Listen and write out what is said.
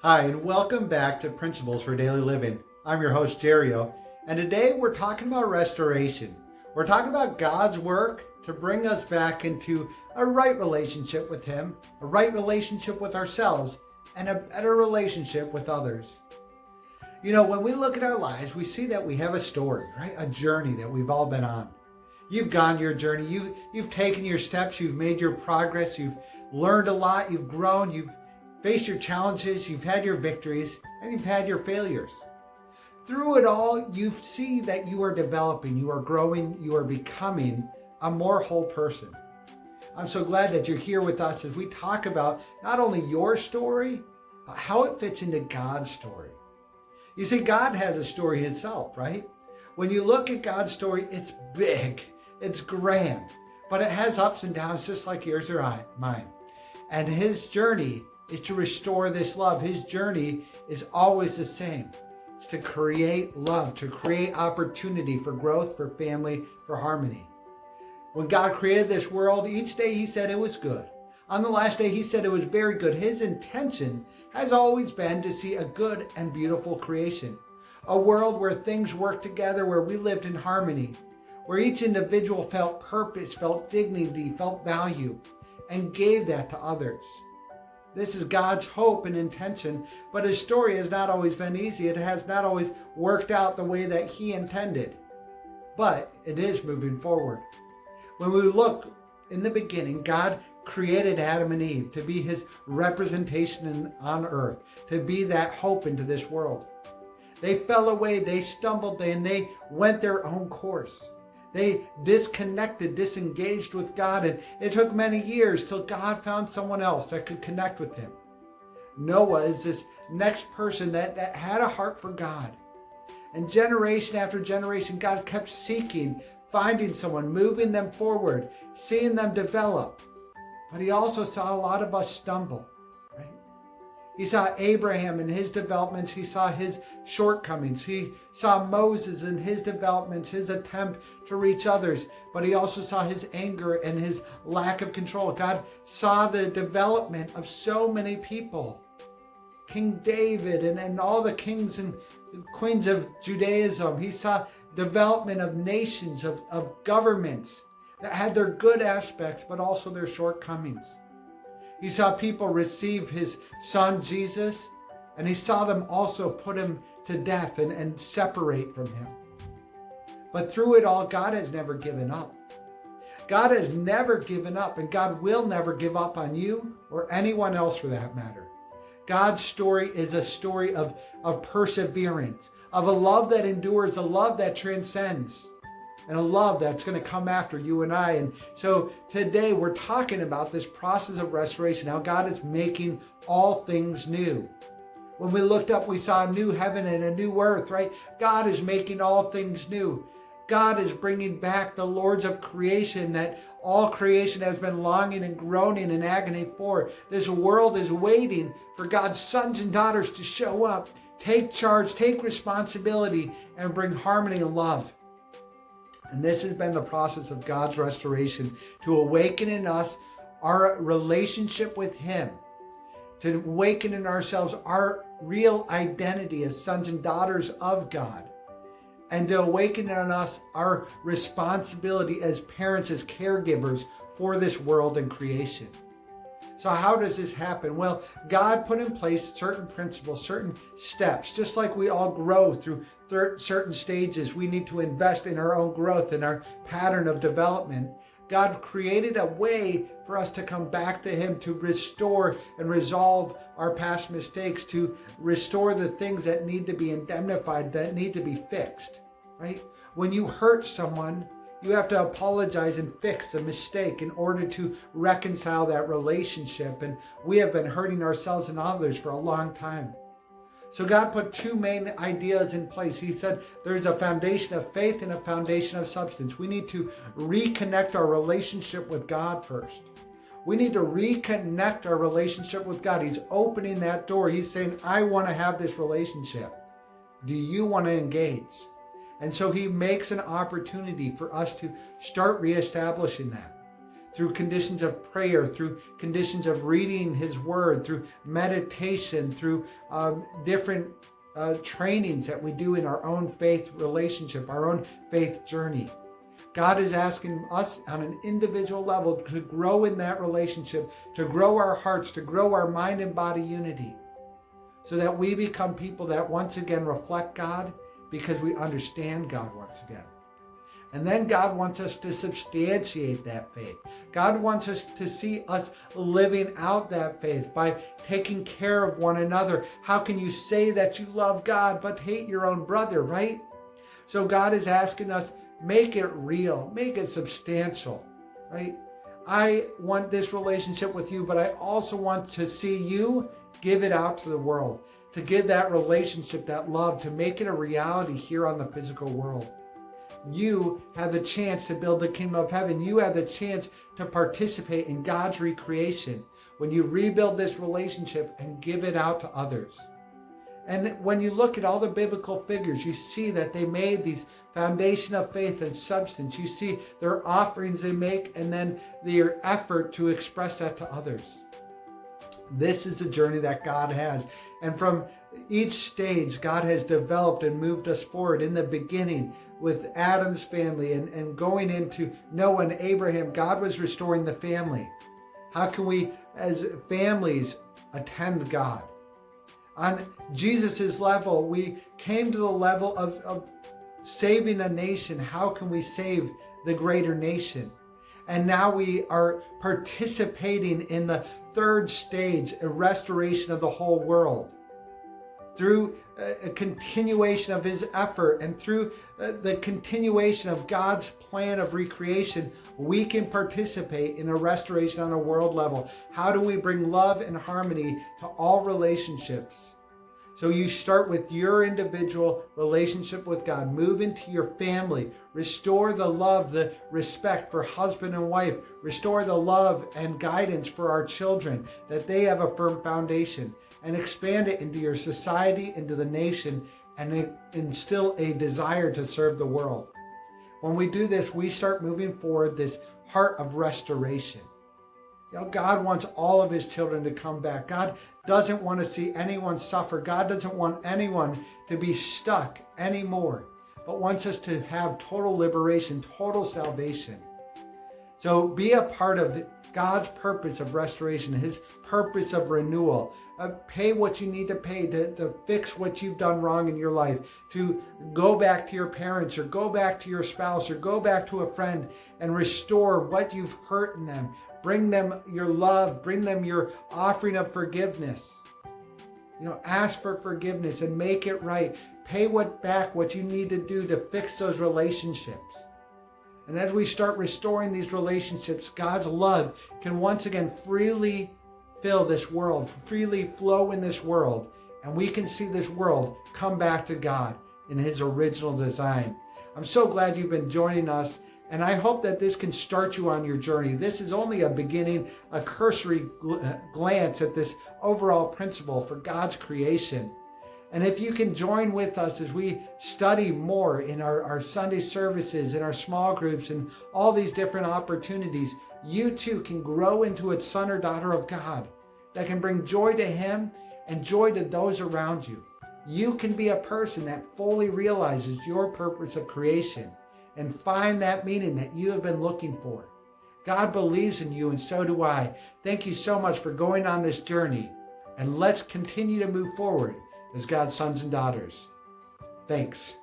Hi, and welcome back to Principles for Daily Living. I'm your host, Jerio, and today we're talking about restoration. We're talking about God's work to bring us back into a right relationship with Him, a right relationship with ourselves, and a better relationship with others. You know, when we look at our lives, we see that we have a story, right? A journey that we've all been on. You've gone your journey. You've taken your steps. You've made your progress. You've learned a lot. You've grown. You've faced your challenges. You've had your victories, and you've had your failures. Through it all, you see that you are developing, you are growing, you are becoming a more whole person. I'm so glad that you're here with us as we talk about not only your story, but how it fits into God's story. You see, God has a story Himself, right? When you look at God's story, it's big, it's grand, but it has ups and downs just like yours or mine. And His journey is to restore this love. His journey is always the same. It's to create love, to create opportunity for growth, for family, for harmony. When God created this world, each day He said it was good. On the last day, He said it was very good. His intention has always been to see a good and beautiful creation. A world where things worked together, where we lived in harmony, where each individual felt purpose, felt dignity, felt value, and gave that to others. This is God's hope and intention, but His story has not always been easy. It has not always worked out the way that He intended, but it is moving forward. When we look in the beginning, God created Adam and Eve to be His representation on earth, to be that hope into this world. They fell away, they stumbled, and they went their own course. They disconnected, disengaged with God, and it took many years till God found someone else that could connect with Him. Noah is this next person that had a heart for God. And generation after generation, God kept seeking, finding someone, moving them forward, seeing them develop. But He also saw a lot of us stumble, right? He saw Abraham and his developments. He saw his shortcomings. He saw Moses and his developments, his attempt to reach others. But He also saw his anger and his lack of control. God saw the development of so many people. King David and all the kings and queens of Judaism. He saw development of nations, of governments that had their good aspects, but also their shortcomings. He saw people receive His Son, Jesus, and He saw them also put Him to death and separate from Him. But through it all, God has never given up. God has never given up, and God will never give up on you or anyone else for that matter. God's story is a story of perseverance, of a love that endures, a love that transcends, and a love that's going to come after you and I. And so today we're talking about this process of restoration, how God is making all things new. When we looked up, we saw a new heaven and a new earth, right? God is making all things new. God is bringing back the lords of creation that all creation has been longing and groaning in agony for. This world is waiting for God's sons and daughters to show up, take charge, take responsibility, and bring harmony and love. And this has been the process of God's restoration, to awaken in us our relationship with Him, to awaken in ourselves our real identity as sons and daughters of God, and to awaken in us our responsibility as parents, as caregivers for this world and creation. So how does this happen? Well, God put in place certain principles, certain steps. Just like we all grow through certain stages, we need to invest in our own growth, in our pattern of development. God created a way for us to come back to Him, to restore and resolve our past mistakes, to restore the things that need to be indemnified, that need to be fixed, right? When you hurt someone, you have to apologize and fix the mistake in order to reconcile that relationship. And we have been hurting ourselves and others for a long time. So God put two main ideas in place. He said there's a foundation of faith and a foundation of substance. We need to reconnect our relationship with God first. We need to reconnect our relationship with God. He's opening that door. He's saying, I want to have this relationship. Do you want to engage? And so He makes an opportunity for us to start reestablishing that, through conditions of prayer, through conditions of reading His Word, through meditation, through different trainings that we do in our own faith relationship, our own faith journey. God is asking us on an individual level to grow in that relationship, to grow our hearts, to grow our mind and body unity, so that we become people that once again reflect God because we understand God once again. And then God wants us to substantiate that faith. God wants us to see us living out that faith by taking care of one another. How can you say that you love God but hate your own brother, right? So God is asking us, make it real, make it substantial, right? I want this relationship with you, but I also want to see you give it out to the world, to give that relationship, that love, to make it a reality here on the physical world. You have the chance to build the kingdom of heaven. You have the chance to participate in God's recreation when you rebuild this relationship and give it out to others. And when you look at all the biblical figures, you see that they made these foundation of faith and substance. You see their offerings they make and then their effort to express that to others. This is a journey that God has. And from each stage, God has developed and moved us forward. In the beginning, with Adam's family and going into Noah and Abraham, God was restoring the family. How can we, as families, attend God? On Jesus' level, we came to the level of saving a nation. How can we save the greater nation? And now we are participating in the third stage, a restoration of the whole world. Through a continuation of His effort and through the continuation of God's plan of recreation, we can participate in a restoration on a world level. How do we bring love and harmony to all relationships? So you start with your individual relationship with God. Move into your family. Restore the love, the respect for husband and wife. Restore the love and guidance for our children, that they have a firm foundation. And expand it into your society, into the nation, and instill a desire to serve the world. When we do this, we start moving forward this heart of restoration. You know, God wants all of His children to come back. God doesn't want to see anyone suffer. God doesn't want anyone to be stuck anymore, but wants us to have total liberation, total salvation. So be a part of God's purpose of restoration, His purpose of renewal. Pay what you need to pay to fix what you've done wrong in your life, to go back to your parents or go back to your spouse or go back to a friend and restore what you've hurt in them. Bring them your love, bring them your offering of forgiveness. Ask for forgiveness and make it right. Pay back what you need to do to fix those relationships. And as we start restoring these relationships, God's love can once again freely fill this world, freely flow in this world, and we can see this world come back to God in His original design. I'm so glad you've been joining us, and I hope that this can start you on your journey. This is only a beginning, a cursory glance at this overall principle for God's creation. And if you can join with us as we study more in our Sunday services, in our small groups, and all these different opportunities, you too can grow into a son or daughter of God that can bring joy to Him and joy to those around you. You can be a person that fully realizes your purpose of creation and find that meaning that you have been looking for. God believes in you, and so do I. Thank you so much for going on this journey, and let's continue to move forward as God's sons and daughters. Thanks.